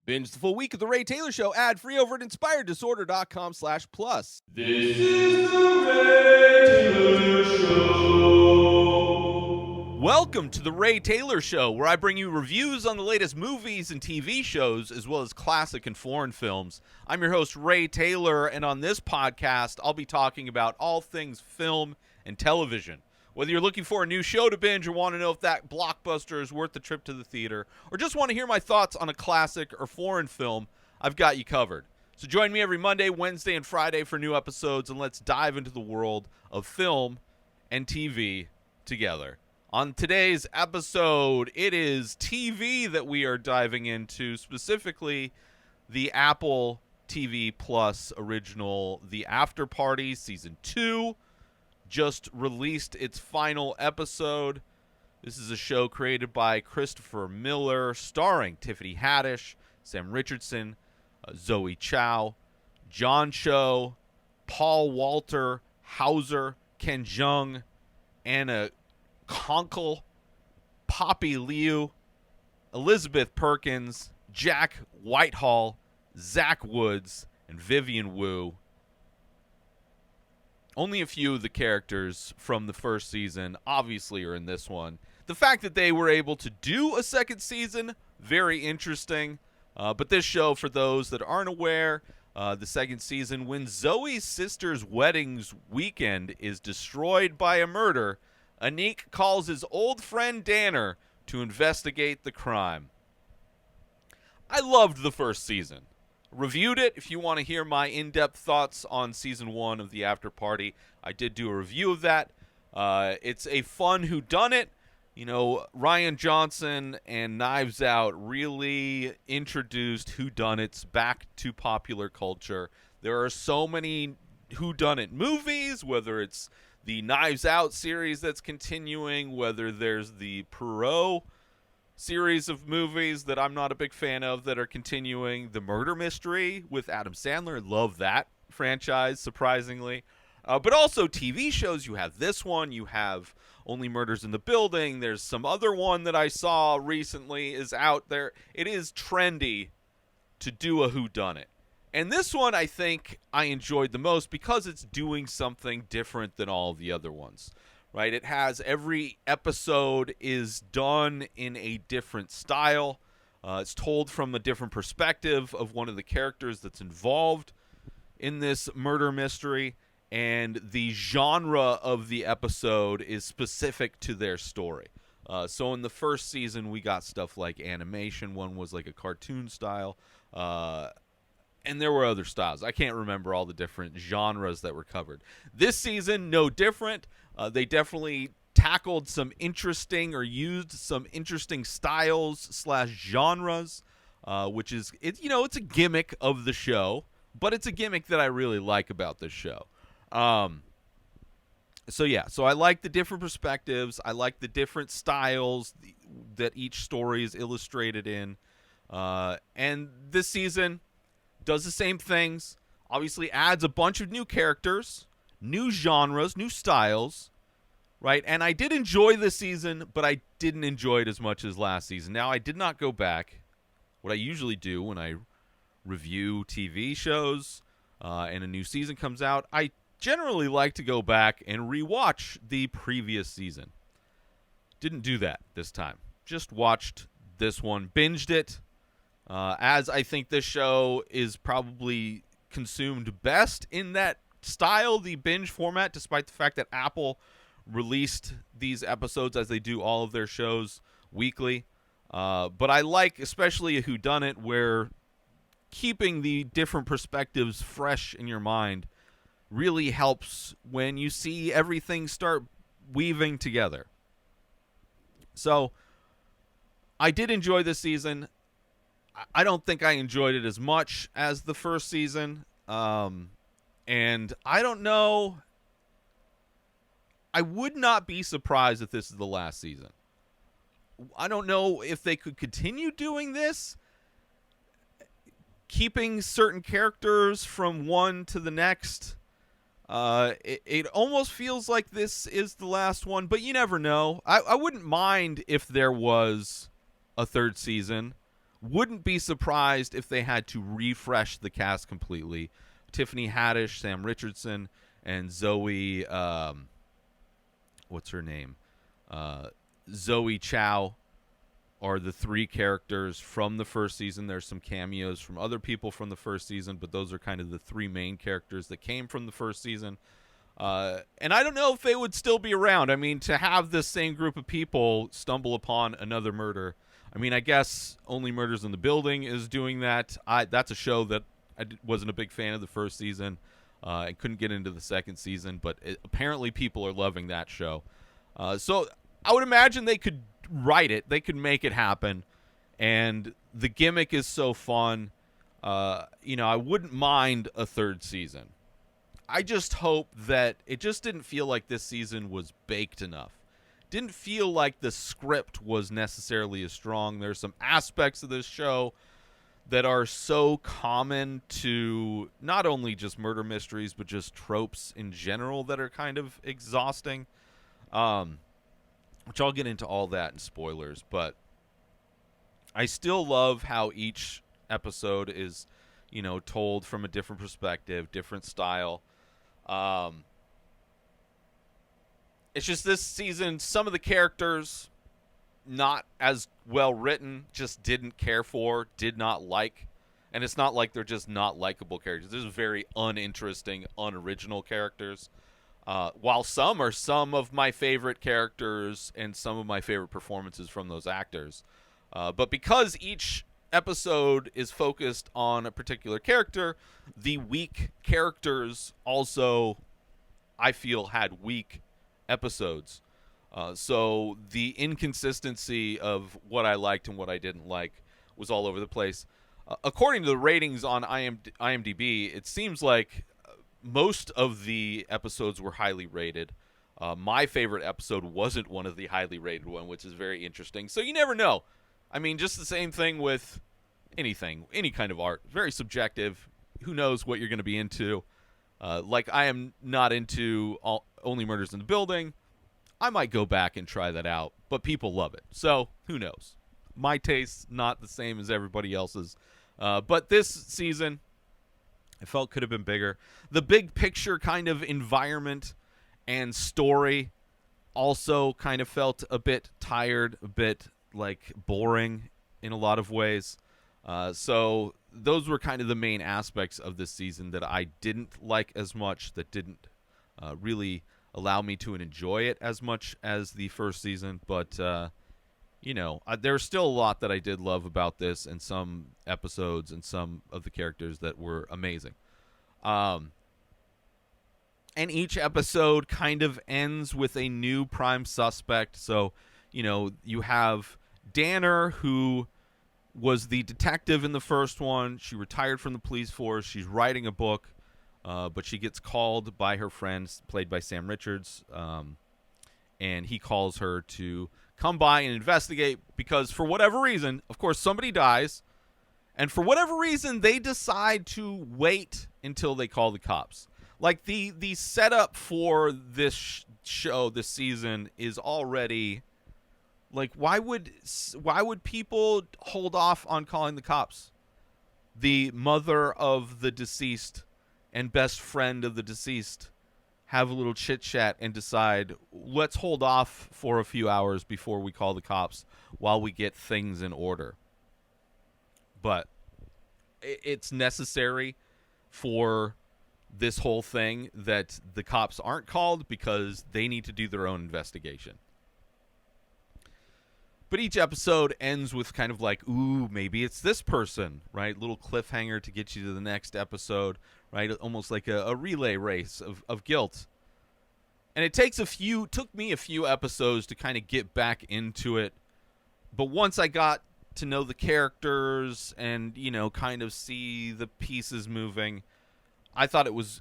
Binge the full week of The Ray Taylor Show ad-free over at inspireddisorder.com/plus. This is The Ray Taylor Show. Welcome to The Ray Taylor Show, where I bring you reviews on the latest movies and TV shows, as well as classic and foreign films. I'm your host, Ray Taylor, and on this podcast, I'll be talking about all things film and television. Whether you're looking for a new show to binge or want to know if that blockbuster is worth the trip to the theater, or just want to hear my thoughts on a classic or foreign film, I've got you covered. So join me every Monday, Wednesday, and Friday for new episodes, and let's dive into the world of film and TV together. On today's episode, it is TV that we are diving into, specifically the Apple TV Plus original, The Afterparty Season 2. Just released its final episode. This is a show created by Christopher Miller, starring Tiffany Haddish, Sam Richardson, Zoe Chow, John Cho, Paul Walter Hauser, Ken Jeong, Anna Conkle, Poppy Liu, Elizabeth Perkins, Jack Whitehall, Zach Woods, and Vivian Wu. Only a few of the characters from the first season obviously are in this one. The fact that they were able to do a second season, very interesting. But this show, for those that aren't aware, the second season, when Zoe's sister's wedding's weekend is destroyed by a murder, Anik calls his old friend Danner to investigate the crime. I loved the first season. Reviewed it. If you want to hear my in-depth thoughts on Season 1 of The Afterparty, I did do a review of that. It's a fun whodunit. You know, Rian Johnson and Knives Out really introduced whodunits back to popular culture. There are so many whodunit movies, whether it's the Knives Out series that's continuing, whether there's the Poirot series of movies that I'm not a big fan of that are continuing. The Murder Mystery with Adam Sandler. Love that franchise, surprisingly. But also TV shows. You have this one. You have Only Murders in the Building. There's some other one that I saw recently is out there. It is trendy to do a whodunit. And this one I think I enjoyed the most because it's doing something different than all of the other ones. Right, it has every episode is done in a different style. It's told from a different perspective of one of the characters that's involved in this murder mystery, and the genre of the episode is specific to their story. So in the first season, we got stuff like animation. One was like a cartoon style, and there were other styles. I can't remember all the different genres that were covered. This season, no different. They definitely tackled some interesting or used some interesting styles / genres, which is, it's a gimmick of the show, but it's a gimmick that I really like about this show. So I like the different perspectives. I like the different styles that each story is illustrated in. And this season does the same things, obviously adds a bunch of new characters, new genres, new styles, right? And I did enjoy this season, but I didn't enjoy it as much as last season. Now, I did not go back. What I usually do when I review TV shows and a new season comes out, I generally like to go back and rewatch the previous season. Didn't do that this time. Just watched this one, binged it, as I think this show is probably consumed best in that style, the binge format, despite the fact that Apple released these episodes as they do all of their shows weekly. But I like especially a whodunit where keeping the different perspectives fresh in your mind really helps when you see everything start weaving together. So I did enjoy this season. I don't think I enjoyed it as much as the first season. And I don't know. I would not be surprised if this is the last season. I don't know if they could continue doing this, keeping certain characters from one to the next. It almost feels like this is the last one, but you never know. I wouldn't mind if there was a third season Wouldn't be surprised if they had to refresh the cast completely. Tiffany Haddish, Sam Richardson, and Zoe, what's her name? Zoe Chow are the three characters from the first season. There's some cameos from other people from the first season, but those are kind of the three main characters that came from the first season. And I don't know if they would still be around. I mean, to have this same group of people stumble upon another murder. I mean, I guess Only Murders in the Building is doing that. That's a show that I wasn't a big fan of the first season. I couldn't get into the second season, but apparently people are loving that show. So I would imagine they could write it. They could make it happen. And the gimmick is so fun. I wouldn't mind a third season. I just hope that it just didn't feel like this season was baked enough. Didn't feel like the script was necessarily as strong. There's some aspects of this show that are so common to not only just murder mysteries, but just tropes in general that are kind of exhausting. Which I'll get into all that in spoilers, but I still love how each episode is, told from a different perspective, different style. It's just this season, some of the characters not as well written, just didn't care for, did not like. And it's not like they're just not likable characters. There's very uninteresting, unoriginal characters. While some are some of my favorite characters and some of my favorite performances from those actors. But because each episode is focused on a particular character, the weak characters also, I feel, had weak episodes. So the inconsistency of what I liked and what I didn't like was all over the place. According to the ratings on IMDb, it seems like most of the episodes were highly rated. My favorite episode wasn't one of the highly rated one, which is very interesting. So you never know. I mean, just the same thing with anything, any kind of art. Very subjective. Who knows what you're going to be into? Like I am not into Only Murders in the Building. I might go back and try that out, but people love it. So who knows? My taste's not the same as everybody else's. But this season, I felt could have been bigger. The big picture kind of environment and story also kind of felt a bit tired, a bit like boring in a lot of ways. So those were kind of the main aspects of this season that I didn't like as much, that didn't really allow me to enjoy it as much as the first season. But, there's still a lot that I did love about this, and some episodes and some of the characters that were amazing. And each episode kind of ends with a new prime suspect. So, you have Danner, who was the detective in the first one. She retired from the police force. She's writing a book, but she gets called by her friends, played by Sam Richards, and he calls her to come by and investigate because for whatever reason, of course, somebody dies, and for whatever reason, they decide to wait until they call the cops. Like, the setup for this show, this season, is already... Like, why would people hold off on calling the cops? The mother of the deceased and best friend of the deceased have a little chit-chat and decide, let's hold off for a few hours before we call the cops while we get things in order. But it's necessary for this whole thing that the cops aren't called because they need to do their own investigation. But each episode ends with kind of like, ooh, maybe it's this person, right? Little cliffhanger to get you to the next episode, right? Almost like a relay race of guilt. And it took me a few episodes to kind of get back into it. But once I got to know the characters and, kind of see the pieces moving, I thought it was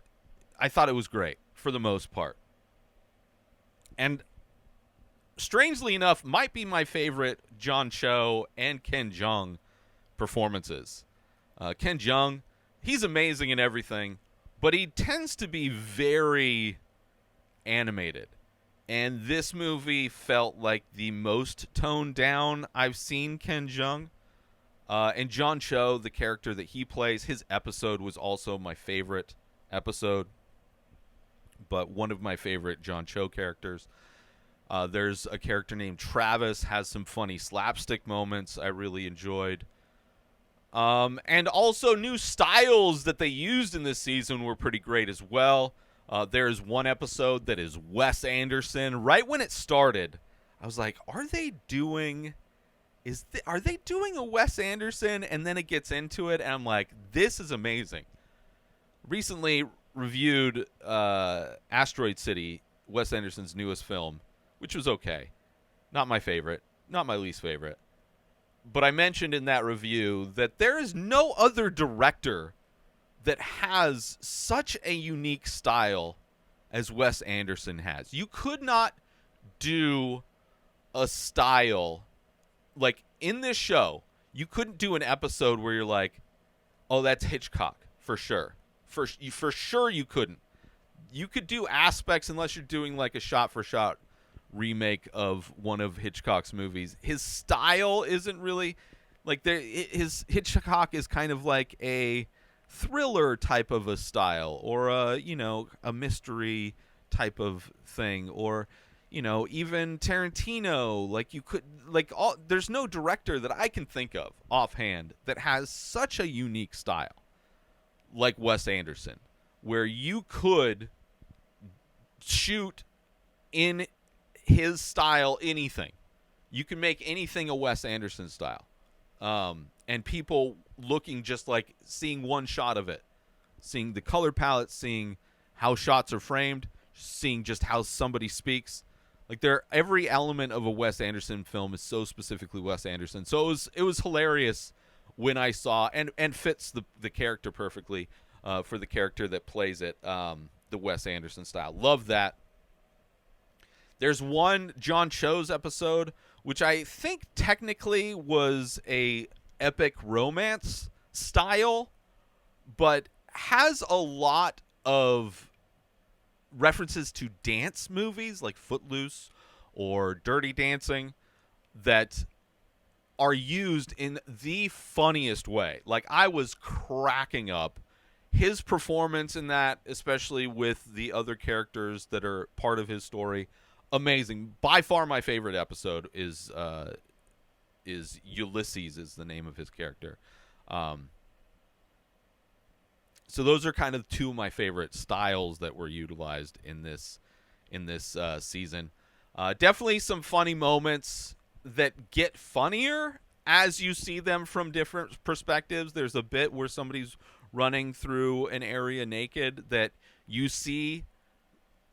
great for the most part. And strangely enough, might be my favorite John Cho and Ken Jeong performances. Ken Jeong, he's amazing in everything, but he tends to be very animated. And this movie felt like the most toned down I've seen Ken Jeong. And John Cho, the character that he plays, his episode was also my favorite episode, but one of my favorite John Cho characters. There's a character named Travis, has some funny slapstick moments I really enjoyed. And also new styles that they used in this season were pretty great as well. There's one episode that is Wes Anderson. Right when it started, I was like, are they doing a Wes Anderson? And then it gets into it, and I'm like, this is amazing. Recently reviewed Asteroid City, Wes Anderson's newest film, which was okay. Not my favorite, not my least favorite. But I mentioned in that review that there is no other director that has such a unique style as Wes Anderson has. You could not do a style like in this show. You couldn't do an episode where you're like, oh, that's Hitchcock for sure. For sure you couldn't. You could do aspects unless you're doing like a shot-for-shot remake of one of Hitchcock's movies. His style isn't really like his Hitchcock is kind of like a thriller type of a style, or a mystery type of thing, or even Tarantino. Like there's no director that I can think of offhand that has such a unique style like Wes Anderson, where you could shoot in his style anything. You can make anything a Wes Anderson style. And people looking just like seeing one shot of it, seeing the color palette, seeing how shots are framed, seeing just how somebody speaks. Like every element of a Wes Anderson film is so specifically Wes Anderson. So it was hilarious when I saw and fits the character perfectly for the character that plays it, the Wes Anderson style. Love that. There's one John Cho's episode, which I think technically was a epic romance style, but has a lot of references to dance movies like Footloose or Dirty Dancing that are used in the funniest way. Like, I was cracking up. His performance in that, especially with the other characters that are part of his story, amazing. By far my favorite episode is Ulysses is the name of his character. So those are kind of two of my favorite styles that were utilized in this season. Definitely some funny moments that get funnier as you see them from different perspectives. There's a bit where somebody's running through an area naked that you see.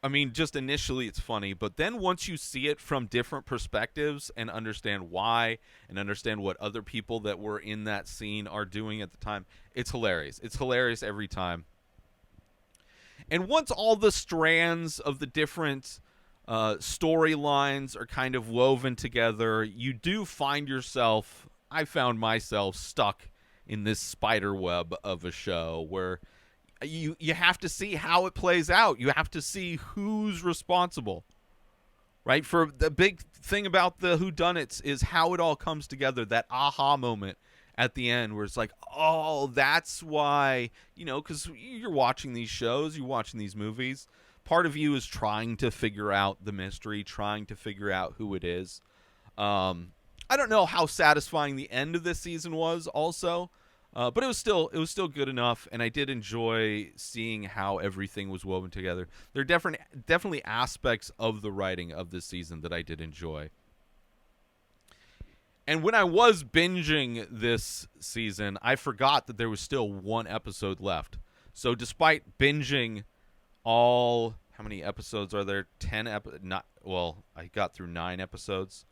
I mean, just initially it's funny, but then once you see it from different perspectives and understand why and understand what other people that were in that scene are doing at the time, it's hilarious. It's hilarious every time. And once all the strands of the different storylines are kind of woven together, you do find yourself, I found myself stuck in this spider web of a show where you have to see how it plays out. You have to see who's responsible, right? For the big thing about the whodunits is how it all comes together, that aha moment at the end where it's like, oh, that's why, because you're watching these shows, you're watching these movies. Part of you is trying to figure out the mystery, trying to figure out who it is. I don't know how satisfying the end of this season was also. But it was still good enough, and I did enjoy seeing how everything was woven together. There are definitely aspects of the writing of this season that I did enjoy. And when I was binging this season, I forgot that there was still one episode left. So despite binging all, how many episodes are there? 10 I got through 9 episodes.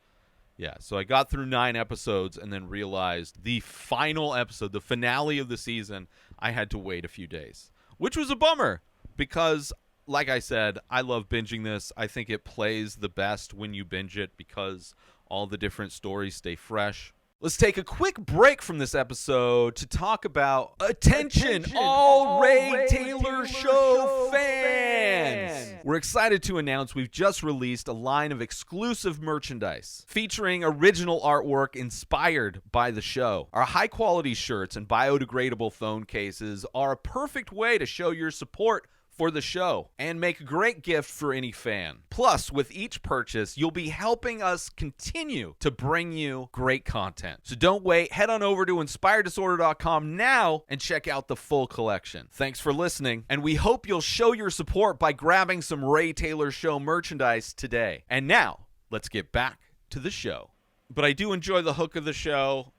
Yeah, so I got through 9 episodes and then realized the final episode, the finale of the season, I had to wait a few days, which was a bummer because, like I said, I love binging this. I think it plays the best when you binge it because all the different stories stay fresh. Let's take a quick break from this episode to talk about Attention all Ray Taylor Show fans! We're excited to announce we've just released a line of exclusive merchandise featuring original artwork inspired by the show. Our high-quality shirts and biodegradable phone cases are a perfect way to show your support for the show and make a great gift for any fan. Plus, with each purchase, you'll be helping us continue to bring you great content. So don't wait. Head on over to inspireddisorder.com now and check out the full collection. Thanks for listening, and we hope you'll show your support by grabbing some Ray Taylor Show merchandise today. And now, let's get back to the show. But I do enjoy the hook of the show.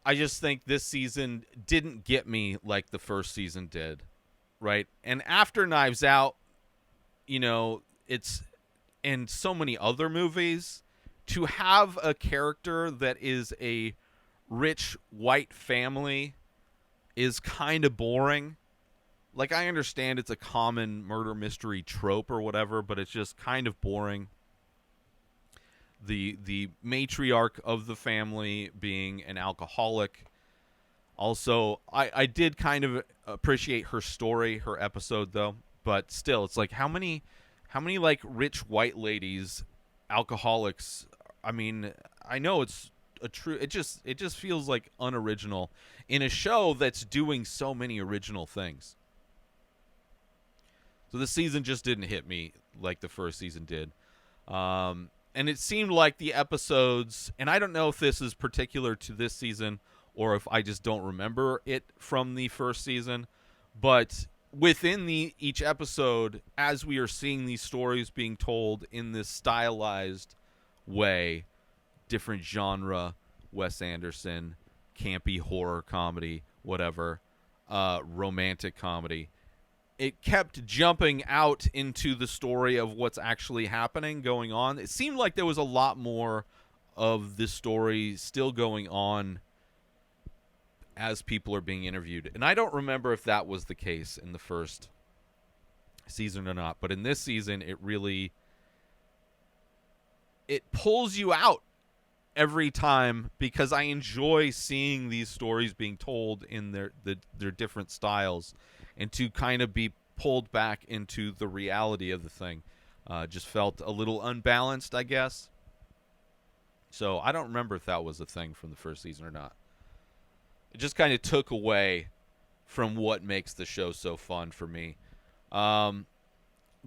I just think this season didn't get me like the first season did. Right. And after Knives Out, you know, it's in so many other movies, to have a character that is a rich white family is kind of boring. Like, I understand it's a common murder mystery trope or whatever, but it's just kind of boring. The matriarch of the family being an alcoholic. Also, I did kind of appreciate her story, her episode, though. But still, it's like, how many like rich white ladies, alcoholics? I mean, I know it's a true. It just feels like unoriginal in a show that's doing so many original things. So the season just didn't hit me like the first season did. And it seemed like the episodes, and I don't know if this is particular to this season or if I just don't remember it from the first season, but within each episode, as we are seeing these stories being told in this stylized way, different genre, Wes Anderson, campy horror comedy, whatever, romantic comedy, it kept jumping out into the story of what's actually happening, going on. It seemed like there was a lot more of this story still going on as people are being interviewed. And I don't remember if that was the case in the first season or not. But in this season, it pulls you out every time, because I enjoy seeing these stories being told in their different styles, and to kind of be pulled back into the reality of the thing. Just felt a little unbalanced, I guess. So I don't remember if that was a thing from the first season or not. It just kind of took away from what makes the show so fun for me. But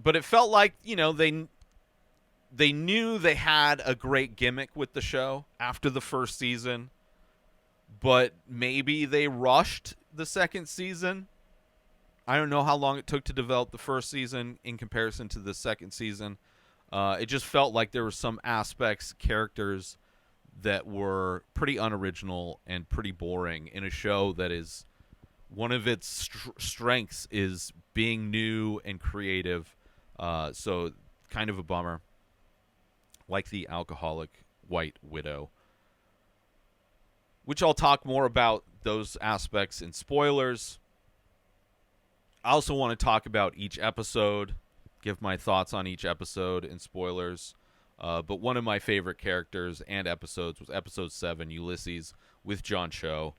it felt like, you know, they knew they had a great gimmick with the show after the first season, but maybe they rushed the second season. I don't know how long it took to develop the first season in comparison to the second season. It just felt like there were some aspects, characters that were pretty unoriginal and pretty boring in a show that is one of its strengths is being new and creative. So kind of a bummer. Like the alcoholic white widow, which I'll talk more about those aspects in spoilers. I also want to talk about each episode, give my thoughts on each episode in spoilers. But one of my favorite characters and episodes was episode 7, Ulysses, with John Cho.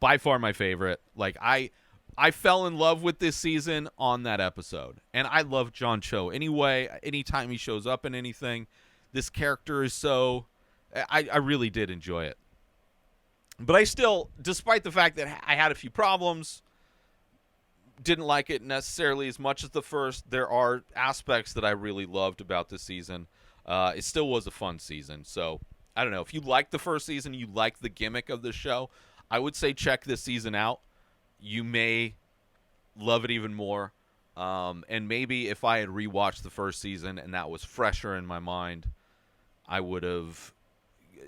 By far my favorite. Like, I fell in love with this season on that episode. And I love John Cho anyway. Anytime he shows up in anything, this character is so... I really did enjoy it. But I still, despite the fact that I had a few problems, didn't like it necessarily as much as the first, there are aspects that I really loved about this season. It still was a fun season. So, I don't know. If you like the first season, you like the gimmick of the show, I would say check this season out. You may love it even more. And maybe if I had rewatched the first season and that was fresher in my mind, I would have,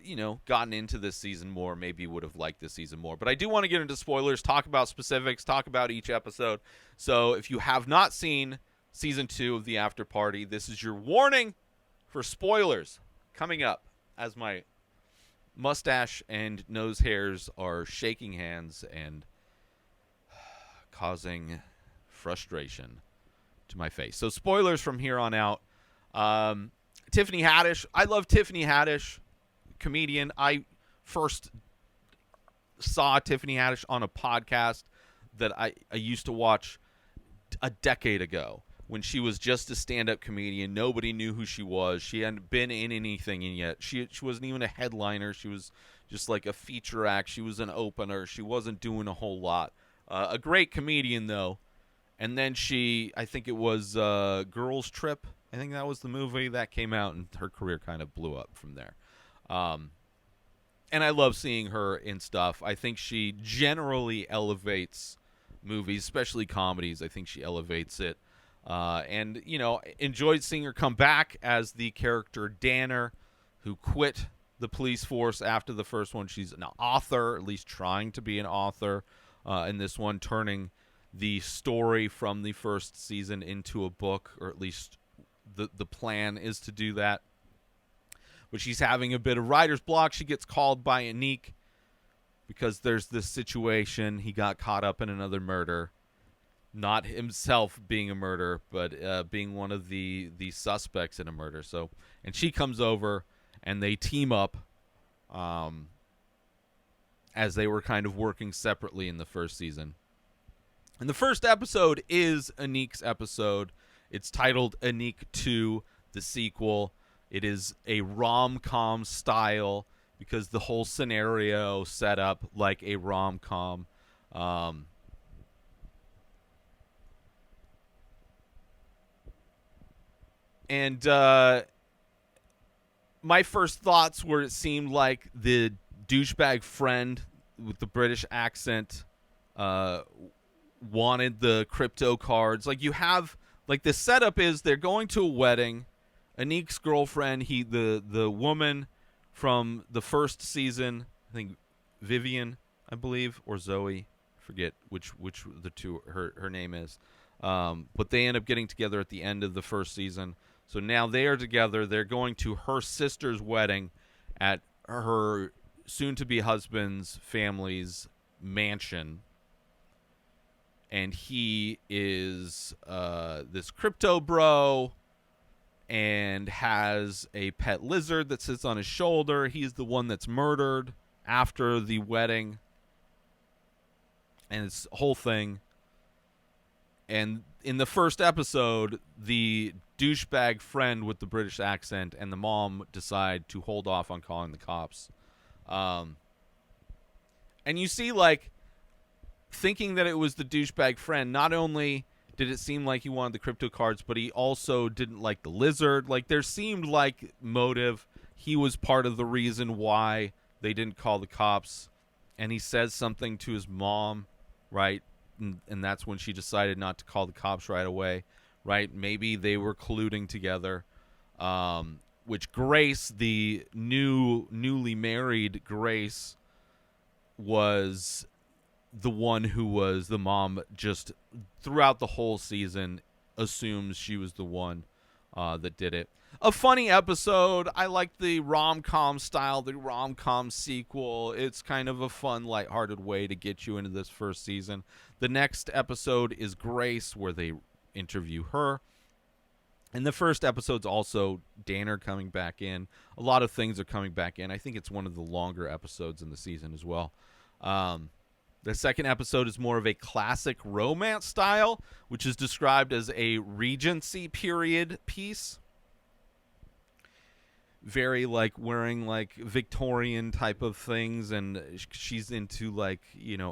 you know, gotten into this season more, maybe would have liked this season more. But I do want to get into spoilers, talk about specifics, talk about each episode. So if you have not seen season 2 of the Afterparty, this is your warning for spoilers coming up as my mustache and nose hairs are shaking hands and causing frustration to my face. So spoilers from here on out. Tiffany Haddish. I love Tiffany Haddish, comedian. I first saw Tiffany Haddish on a podcast that I used to watch a decade ago when she was just a stand-up comedian. Nobody knew who she was. She hadn't been in anything yet. She wasn't even a headliner. She was just like a feature act. She was an opener. She wasn't doing a whole lot. A great comedian, though. And then I think it was Girls Trip. I think that was the movie that came out, and her career kind of blew up from there. And I love seeing her in stuff. I think she generally elevates movies, especially comedies. I think she elevates it. And, enjoyed seeing her come back as the character Danner, who quit the police force after the first one. She's an author, at least trying to be an author in this one, turning the story from the first season into a book, or at least the plan is to do that. But she's having a bit of writer's block. She gets called by Anik because there's this situation. He got caught up in another murder. Not himself being a murderer, but being one of the suspects in a murder. And she comes over, and they team up as they were kind of working separately in the first season. And the first episode is Anik's episode. It's titled Anik 2, the sequel. It is a rom-com style because the whole scenario set up like a rom-com. And my first thoughts were it seemed like the douchebag friend with the British accent wanted the crypto cards. Like, you have, like, the setup is they're going to a wedding. Anik's girlfriend, the woman from the first season, I think Vivian, I believe, or Zoe, I forget which of the two her name is. But they end up getting together at the end of the first season. So now they are together. They're going to her sister's wedding at her soon-to-be husband's family's mansion. And he is this crypto bro and has a pet lizard that sits on his shoulder. He's the one that's murdered after the wedding. And it's a whole thing. And in the first episode, the douchebag friend with the British accent and the mom decide to hold off on calling the cops. And you see, like, thinking that it was the douchebag friend, not only did it seem like he wanted the crypto cards, but he also didn't like the lizard. Like, there seemed like motive. He was part of the reason why they didn't call the cops. And he says something to his mom, right? And that's when she decided not to call the cops right away, right? Maybe they were colluding together. Which Grace, the newly married Grace, was the one who was the mom, just throughout the whole season assumes she was the one that did it. A funny episode. I like the rom-com style, the rom-com sequel. It's kind of a fun, lighthearted way to get you into this first season. The next episode is Grace, where they interview her. And the first episode's also Danner coming back in. A lot of things are coming back in. I think it's one of the longer episodes in the season as well. The second episode is more of a classic romance style, which is described as a Regency period piece. Very, like, wearing, like, Victorian type of things, and she's into, like,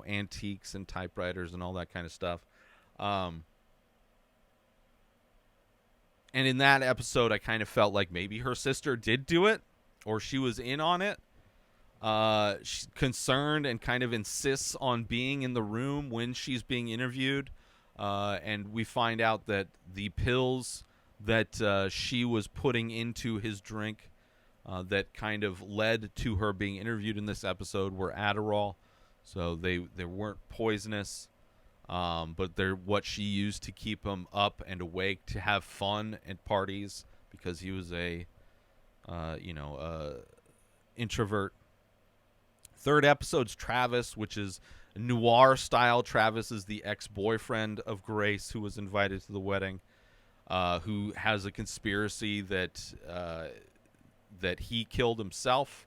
antiques and typewriters and all that kind of stuff. And in that episode, I kind of felt like maybe her sister did do it, or she was in on it. She's concerned and kind of insists on being in the room when she's being interviewed. And we find out that the pills that she was putting into his drink that kind of led to her being interviewed in this episode were Adderall. So they weren't poisonous, but they're what she used to keep him up and awake, to have fun at parties, because he was a introvert. Third episode's Travis, which is noir style. Travis is the ex-boyfriend of Grace, who was invited to the wedding, who has a conspiracy that he killed himself,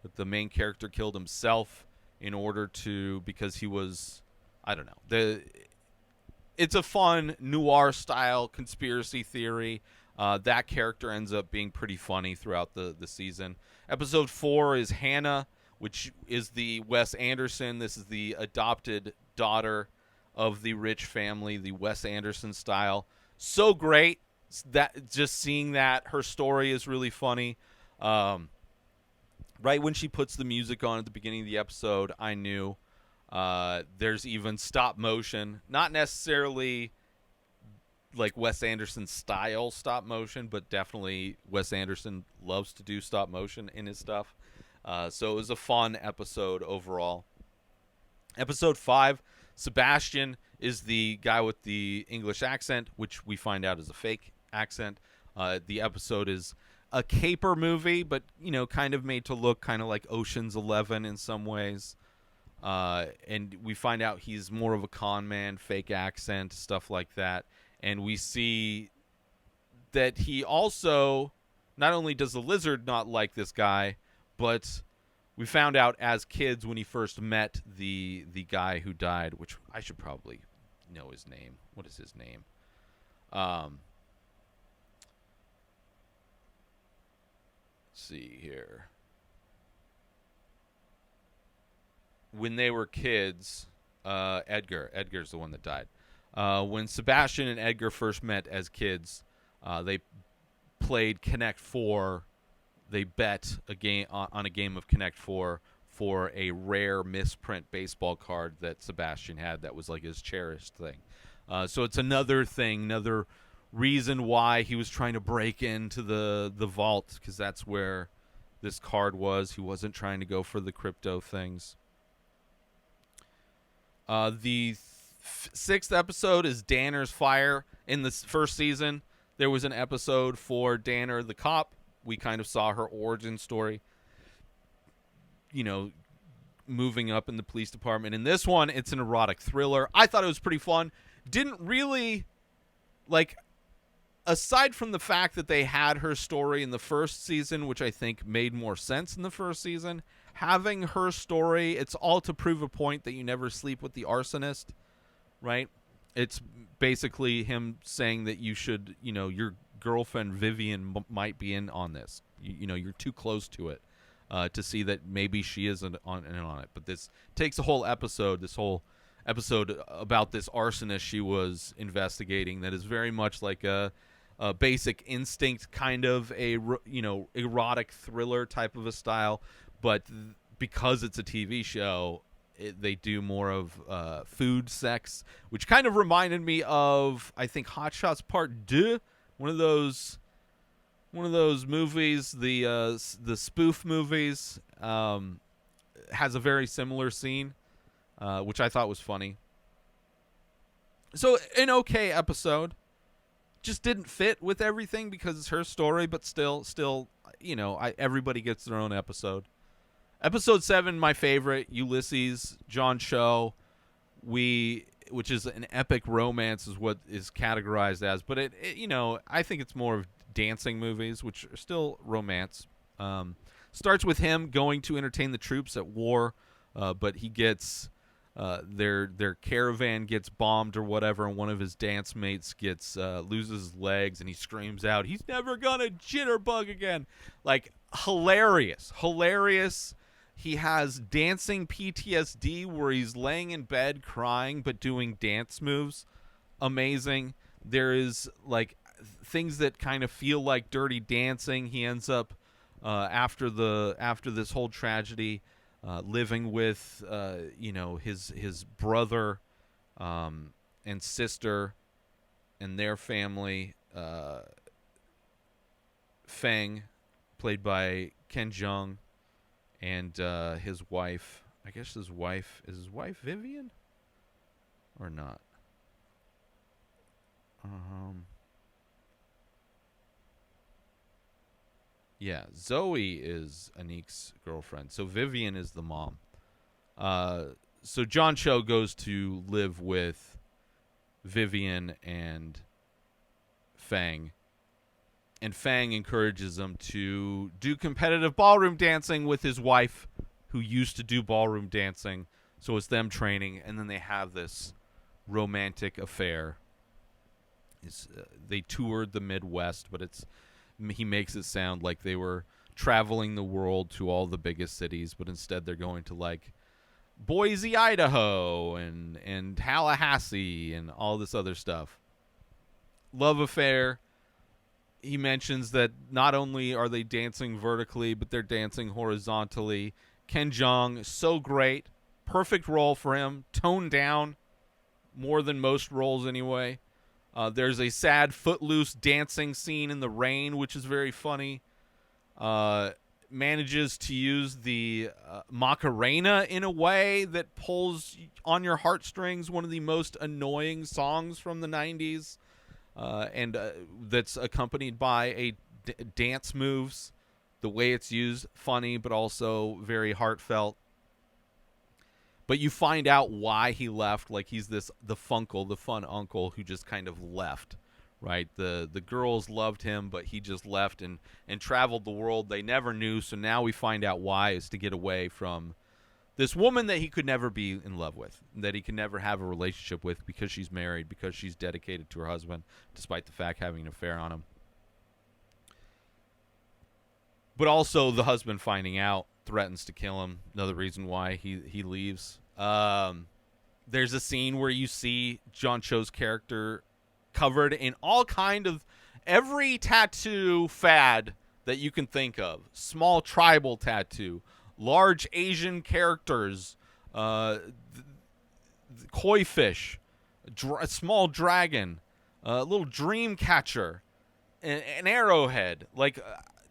that the main character killed himself in order to, because he was, I don't know. It's a fun noir style conspiracy theory. That character ends up being pretty funny throughout the season. Episode 4 is Hannah, which is the Wes Anderson. This is the adopted daughter of the rich family, the Wes Anderson style. So great that just seeing that her story is really funny. Right when she puts the music on at the beginning of the episode, I knew. There's even stop motion, not necessarily like Wes Anderson style stop motion, but definitely Wes Anderson loves to do stop motion in his stuff. So it was a fun episode overall. Episode 5, Sebastian is the guy with the English accent, which we find out is a fake accent. The episode is a caper movie, but, you know, kind of made to look kind of like Ocean's 11 in some ways. And we find out he's more of a con man, fake accent, stuff like that. And we see that he also, not only does the lizard not like this guy, but we found out as kids when he first met the guy who died, which I should probably know his name. What is his name? Let's see here. When they were kids, Edgar's the one that died. When Sebastian and Edgar first met as kids, they played Connect 4. They bet a game on a game of Connect 4 for a rare misprint baseball card that Sebastian had that was like his cherished thing. So it's another thing, another reason why he was trying to break into the vault, because that's where this card was. He wasn't trying to go for the crypto things. The sixth episode is Danner's Fire. In the first season, there was an episode for Danner the cop. We kind of saw her origin story, you know, moving up in the police department. In this one, it's an erotic thriller. I thought it was pretty fun. Didn't really, like, aside from the fact that they had her story in the first season, which I think made more sense in the first season, having her story, it's all to prove a point that you never sleep with the arsonist, right? It's basically him saying that you should, you know, your girlfriend Vivian might be in on this. You know, you're too close to it to see that maybe she isn't on it. But this takes a whole episode, about this arsonist she was investigating that is very much like a Basic Instinct kind of a, you know, erotic thriller type of a style. But because it's a TV show, they do more of food sex, which kind of reminded me of, I think, Hot Shots Part 2, one of those movies, the spoof movies, has a very similar scene, which I thought was funny. So an okay episode, just didn't fit with everything because it's her story, but still, you know, everybody gets their own episode. Episode 7, my favorite, Ulysses, John Cho, which is an epic romance is what is categorized as, but it you know, I think it's more of dancing movies, which are still romance. Starts with him going to entertain the troops at war, but he gets their caravan gets bombed or whatever, and one of his dance mates loses his legs, and he screams out, "He's never gonna jitterbug again!" Like, hilarious. He has dancing PTSD where he's laying in bed crying but doing dance moves. Amazing. There is like things that kind of feel like Dirty Dancing. He ends up after this whole tragedy living with you know, his brother and sister and their family. Feng, played by Ken Jeong, and his wife. I guess his wife Vivian or not? Yeah, Zoe is Anik's girlfriend. So Vivian is the mom. So John Cho goes to live with Vivian and Fang. And Fang encourages him to do competitive ballroom dancing with his wife, who used to do ballroom dancing. So it's them training, and then they have this romantic affair. They toured the Midwest, but he makes it sound like they were traveling the world to all the biggest cities, but instead they're going to like Boise, Idaho, and Tallahassee, and all this other stuff. Love affair. He mentions that not only are they dancing vertically, but they're dancing horizontally. Ken Jeong, so great. Perfect role for him. Toned down more than most roles anyway. There's a sad footloose dancing scene in the rain, which is very funny. Manages to use the Macarena in a way that pulls on your heartstrings, one of the most annoying songs from the 90s. And that's accompanied by dance moves. The way it's used, funny, but also very heartfelt. But you find out why he left. Like he's the fun uncle who just kind of left, right? The girls loved him, but he just left and traveled the world. They never knew, so now we find out why is to get away from this woman that he could never be in love with, that he can never have a relationship with because she's married, because she's dedicated to her husband, despite the fact having an affair on him. But also the husband finding out threatens to kill him. Another reason why he leaves. There's a scene where you see John Cho's character covered in all kind of every tattoo fad that you can think of. Small tribal tattoo, large Asian characters, koi fish, a small dragon, a little dream catcher, an arrowhead, like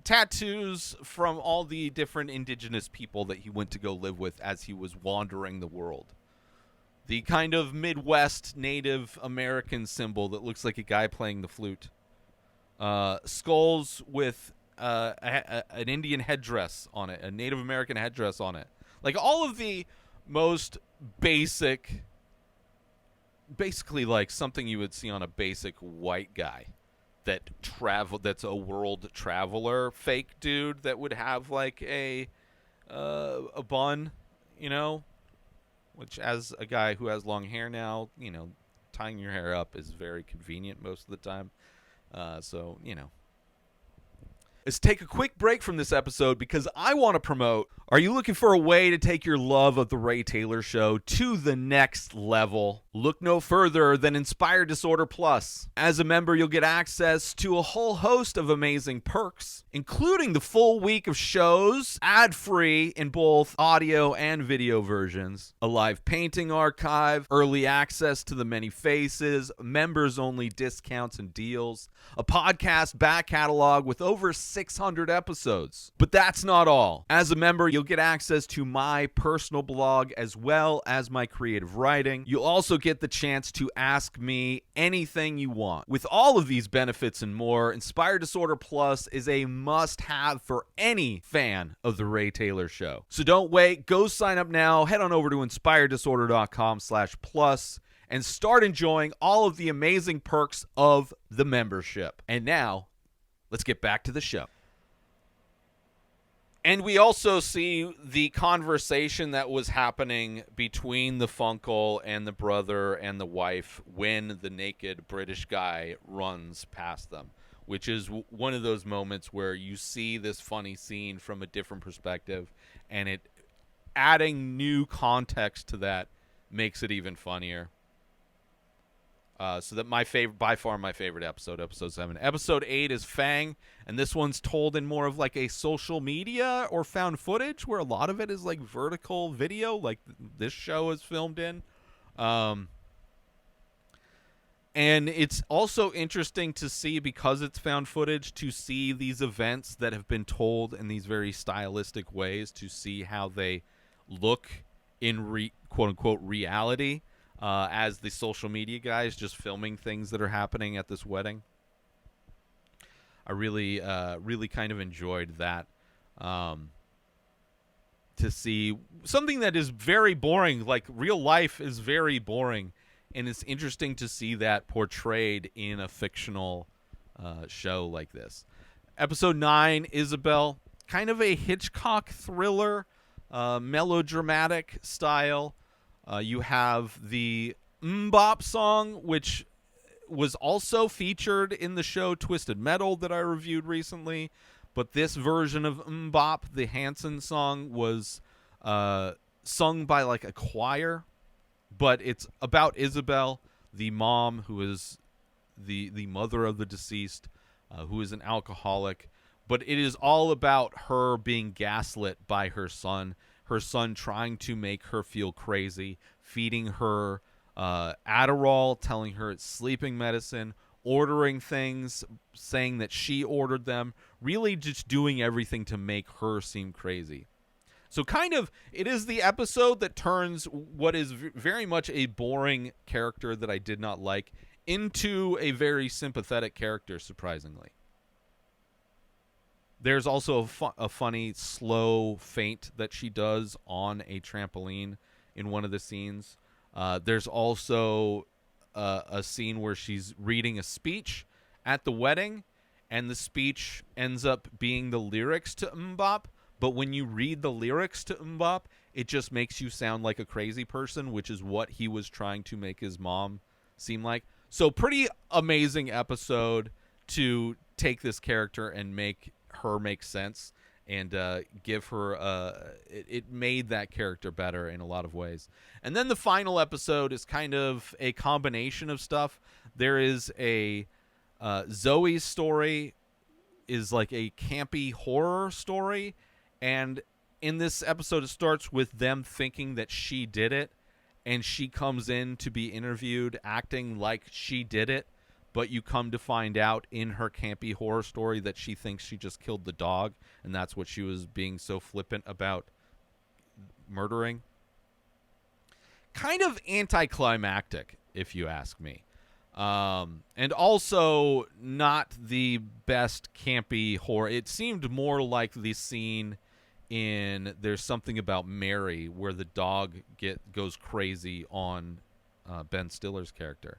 tattoos from all the different indigenous people that he went to go live with as he was wandering the world. The kind of Midwest Native American symbol that looks like a guy playing the flute. Skulls with an Indian headdress on it, a Native American headdress on it. Like all of the most basically like something you would see on a basic white guy. That's a world traveler fake dude that would have like a bun, you know, which as a guy who has long hair now, you know, tying your hair up is very convenient most of the time. So, you know. Let's take a quick break from this episode because I want to promote. Are you looking for a way to take your love of The Ray Taylor Show to the next level? Look no further than Inspired Disorder Plus. As a member, you'll get access to a whole host of amazing perks, including the full week of shows, ad-free in both audio and video versions, a live painting archive, early access to the many faces, members-only discounts and deals, a podcast back catalog with over 600 episodes. But that's not all. As a member, you'll get access to my personal blog as well as my creative writing. You'll also get the chance to ask me anything you want. With all of these benefits and more, Inspired Disorder Plus is a must-have for any fan of The Ray Taylor Show. So don't wait. Go sign up now. Head on over to inspireddisorder.com/plus and start enjoying all of the amazing perks of the membership. And now, let's get back to the show. And we also see the conversation that was happening between the Funkle and the brother and the wife when the naked British guy runs past them, which is one of those moments where you see this funny scene from a different perspective, and it adding new context to that makes it even funnier. So that by far my favorite episode 7. Episode 8 is Fang, and this one's told in more of like a social media or found footage, where a lot of it is like vertical video, like this show is filmed in. And it's also interesting to see, because it's found footage, to see these events that have been told in these very stylistic ways, to see how they look in quote-unquote reality. As the social media guys just filming things that are happening at this wedding. I really kind of enjoyed that. To see something that is very boring, like real life is very boring, and it's interesting to see that portrayed in a fictional show like this. Episode 9, Isabel, kind of a Hitchcock thriller, melodramatic style. You have the Mbop song, which was also featured in the show Twisted Metal that I reviewed recently. But this version of Mbop, the Hanson song, was sung by like a choir. But it's about Isabel, the mom who is the mother of the deceased, who is an alcoholic. But it is all about her being gaslit by her son trying to make her feel crazy, feeding her Adderall, telling her it's sleeping medicine, ordering things, saying that she ordered them, really just doing everything to make her seem crazy. So kind of, it is the episode that turns what is very much a boring character that I did not like into a very sympathetic character, surprisingly. There's also a funny, slow feint that she does on a trampoline in one of the scenes. There's also a scene where she's reading a speech at the wedding, and the speech ends up being the lyrics to Mbop. But when you read the lyrics to Mbop, it just makes you sound like a crazy person, which is what he was trying to make his mom seem like. So pretty amazing episode to take this character and make her make sense and give her it made that character better in a lot of ways. And then the final episode is kind of a combination of stuff. There is a Zoe's story is like a campy horror story, and in this episode it starts with them thinking that she did it, and she comes in to be interviewed acting like she did it. But you come to find out in her campy horror story that she thinks she just killed the dog, and that's what she was being so flippant about murdering. Kind of anticlimactic, if you ask me. And also not the best campy horror. It seemed more like the scene in There's Something About Mary, where the dog goes crazy on Ben Stiller's character.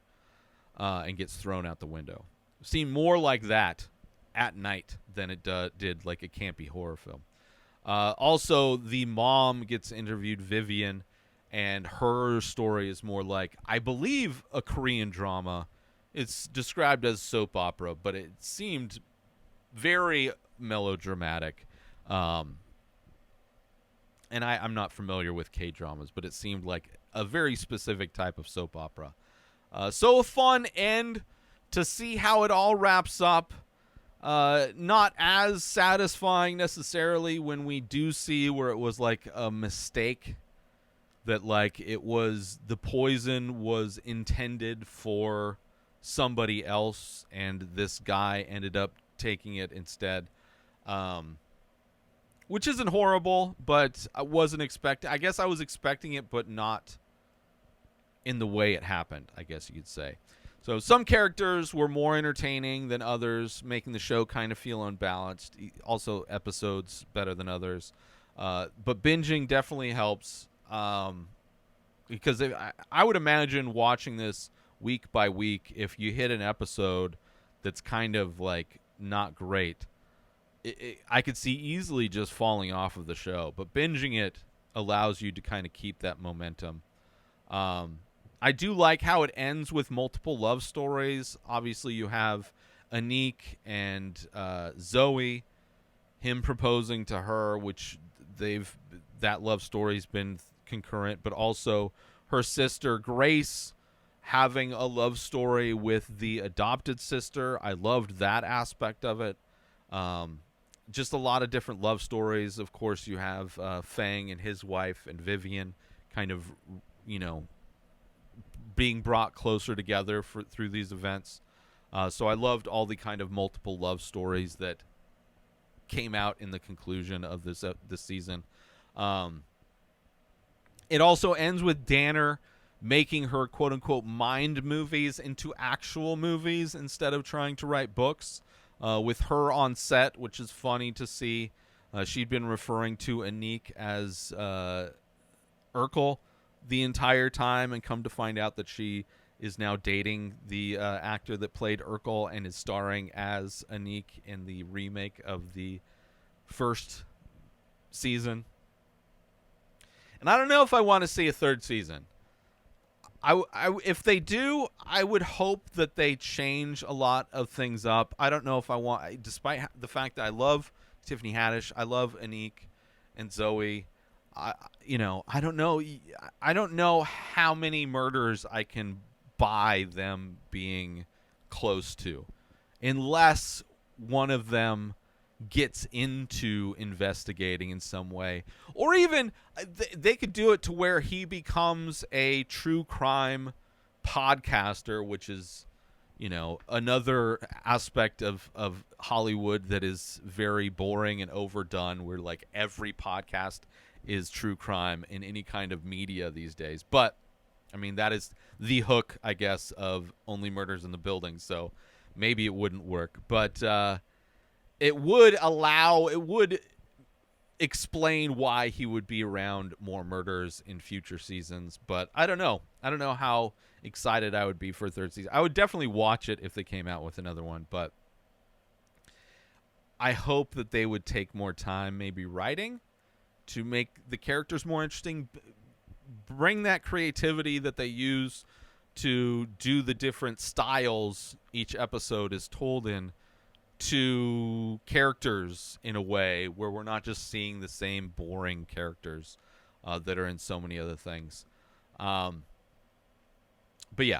And gets thrown out the window. Seemed more like that at night than it did like a campy horror film. Also, the mom gets interviewed, Vivian, and her story is more like, I believe, a Korean drama. It's described as soap opera, but it seemed very melodramatic. And I'm not familiar with K-dramas, but it seemed like a very specific type of soap opera. So a fun end to see how it all wraps up. Not as satisfying necessarily when we do see where it was like a mistake, that like it was, the poison was intended for somebody else and this guy ended up taking it instead. Which isn't horrible, but I wasn't expecting. I guess I was expecting it, but not in the way it happened, I guess you could say. So some characters were more entertaining than others, making the show kind of feel unbalanced. Also, episodes better than others. But binging definitely helps. Because I would imagine watching this week by week, if you hit an episode that's kind of like not great, I could see easily just falling off of the show. But binging it allows you to kind of keep that momentum. I do like how it ends with multiple love stories. Obviously, you have Anik and Zoe, him proposing to her, which that love story's been concurrent, but also her sister Grace having a love story with the adopted sister. I loved that aspect of it. Just a lot of different love stories. Of course, you have Fang and his wife and Vivian kind of, being brought closer together through these events. So I loved all the kind of multiple love stories that came out in the conclusion of this season. It also ends with Danner making her quote-unquote mind movies into actual movies instead of trying to write books, with her on set, which is funny to see. She'd been referring to Anik as Urkel the entire time, and come to find out that she is now dating the actor that played Urkel and is starring as Anik in the remake of the first season. And I don't know if I want to see a third season. If they do, I would hope that they change a lot of things up. I don't know if I want, despite the fact that I love Tiffany Haddish, I love Anik and Zoe. I don't know. I don't know how many murders I can buy them being close to, unless one of them gets into investigating in some way, or even they could do it to where he becomes a true crime podcaster, which is, another aspect of Hollywood that is very boring and overdone, where like every podcast is true crime in any kind of media these days. But I mean, that is the hook, I guess, of Only Murders in the Building, so maybe it wouldn't work. But it would explain why he would be around more murders in future seasons. But I don't know. I don't know how excited I would be for a third season. I would definitely watch it if they came out with another one, but I hope that they would take more time maybe writing to make the characters more interesting, bring that creativity that they use to do the different styles each episode is told in to characters in a way where we're not just seeing the same boring characters that are in so many other things. But yeah,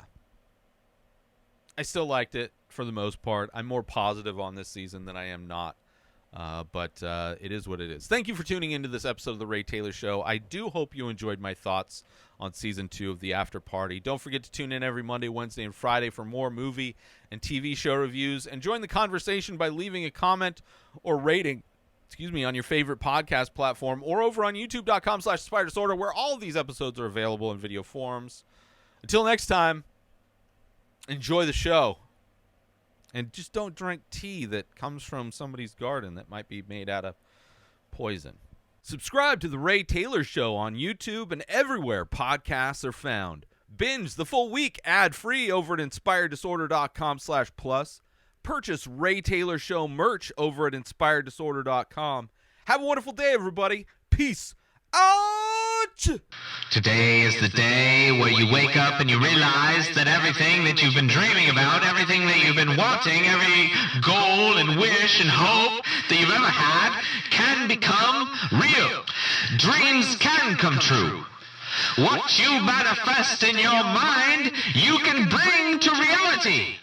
I still liked it for the most part. I'm more positive on this season than I am not. But it is what it is. Thank you for tuning into this episode of The Ray Taylor Show. I do hope you enjoyed my thoughts on Season 2 of The Afterparty. Don't forget to tune in every Monday, Wednesday, and Friday for more movie and TV show reviews. And join the conversation by leaving a comment or rating, on your favorite podcast platform, or over on youtube.com/SpiderDisorder, where all of these episodes are available in video forms. Until next time, enjoy the show. And just don't drink tea that comes from somebody's garden that might be made out of poison. Subscribe to The Ray Taylor Show on YouTube and everywhere podcasts are found. Binge the full week ad-free over at inspireddisorder.com/plus. Purchase Ray Taylor Show merch over at inspireddisorder.com. Have a wonderful day, everybody. Peace out! Today is the day where you wake up and you realize that everything that you've been dreaming about, everything that you've been wanting, every goal and wish and hope that you've ever had can become real. Dreams can come true. What you manifest in your mind, you can bring to reality.